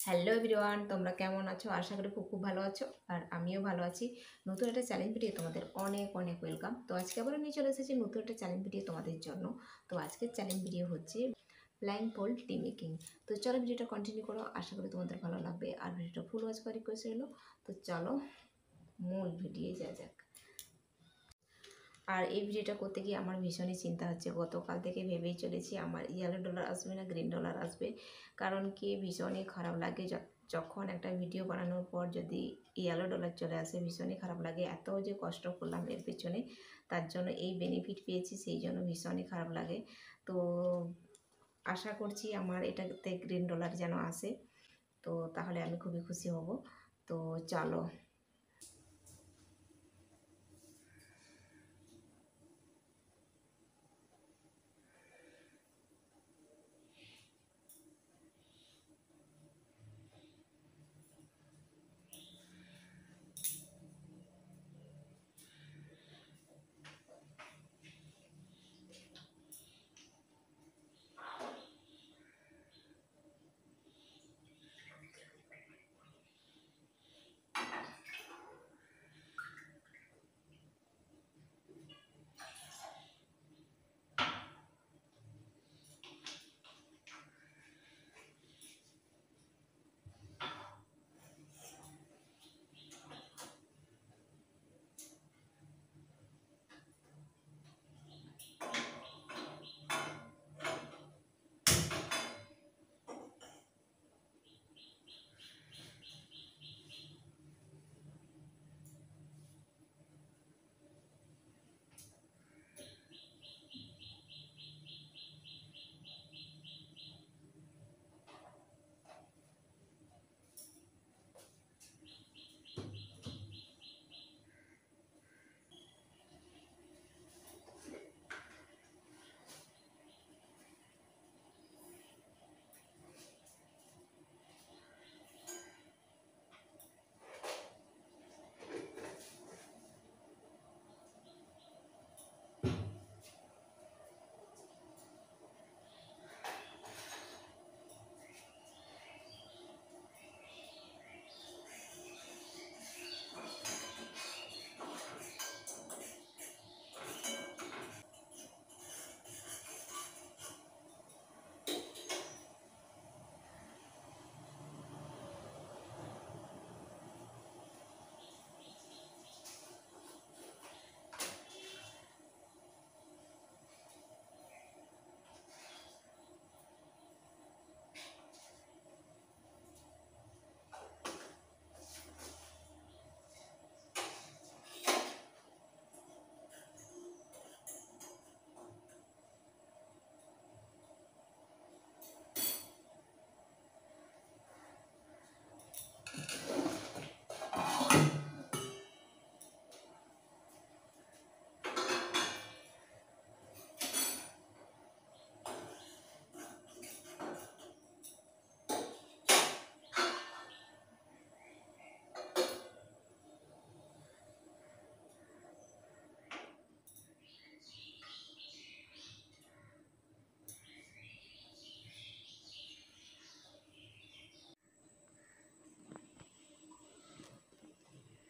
Hello everyone, তোমরা কেমন আছো? আশা করি খুব খুব ভালো আছো। আর আমিও ভালো আছি। নতুন একটা চ্যালেঞ্জ ভিডিও তোমাদের অনেক অনেক ওয়েলকাম। তো আজকে আবার নিয়ে চলে এসেছি নতুন একটা চ্যালেঞ্জ ভিডিও তোমাদের জন্য। তো আজকের চ্যালেঞ্জ ভিডিও হচ্ছে ব্লাইন্ড ফোল্ড টি মেকিং। তো চলো ভিডিওটা কন্টিনিউ করো, আশা করি তোমাদের ভালো লাগবে। আর ভিডিওটা ফুল ওয়াচ করে রিকোয়েস্ট রইলো। তো চলো মূল ভিডিও যা যাক। আর এই ভিডিওটা করতে গিয়ে আমার ভীষণই চিন্তা হচ্ছে। গতকাল থেকে ভেবেই চলেছি আমার ইয়েলো ডলার আসবে না গ্রিন ডলার আসবে। কারণ কি ভীষণই খারাপ লাগে যখন একটা ভিডিও বানানোর পর যদি ইয়েলো ডলার চলে আসে, ভীষণই খারাপ লাগে। এত যে কষ্ট করলাম এর পেছনে, তার জন্য এই বেনিফিট পেয়েছি, সেই জন্য ভীষণই খারাপ লাগে। তো আশা করছি আমার এটাতে গ্রিন ডলার যেন আসে, তো তাহলে আমি খুবই খুশি হব। তো চলো।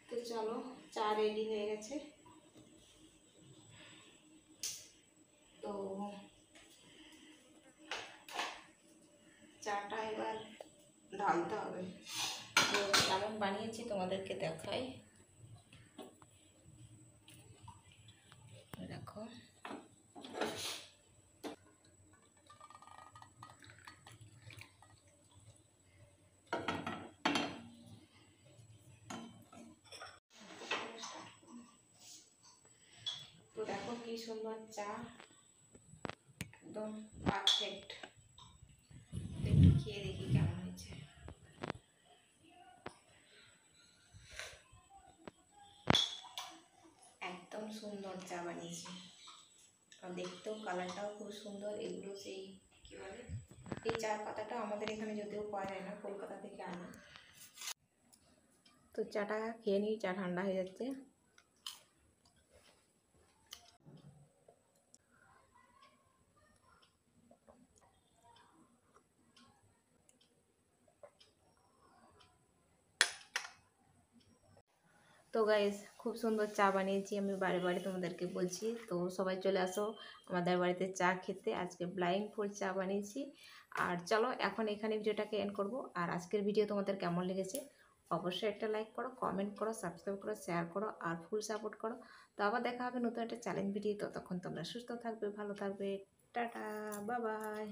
তো চলো, চা রেডি হয়ে গেছে। তো চাটা এবার ঢালতে হবে। তো কেমন বানিয়েছি তোমাদেরকে দেখাই। দেখো, তো দেখো কি সুন্দর চা, একদম পারফেক্ট। একটু খেয়ে দেখি কেমন হয়েছে। একদম সুন্দর চা বানিয়েছি, আর দেখতেও কালারটাও খুব সুন্দর। এগুলো সেই কী বলে, এই চার পাতাটা আমাদের এখানে যদিও পাওয়া যায় না, কলকাতা থেকে আনা। তো চাটা খেয়ে নিই, চা ঠান্ডা হয়ে যাচ্ছে। তো গাইস খুব সুন্দর চা বানিয়েছি আমি বারে বারে তোমাদেরকে বলছি, তো সবাই চলে আসো আমাদের বাড়িতে চা খেতে। আজকে ব্লাইং ফুল চা বানিয়েছি। আর চলো এখন এখানে ভিডিওটাকে এন্ড করব। আর আজকের ভিডিও তোমাদের কেমন লেগেছে অবশ্যই একটা লাইক করো, কমেন্ট করো, সাবস্ক্রাইব করো, শেয়ার করো আর ফুল সাপোর্ট করো। তো আবার দেখা হবে নতুন একটা চ্যালেঞ্জ ভিডিও। ততক্ষণ তোমরা সুস্থ থাকবে, ভালো থাকবে। Tata, bye bye.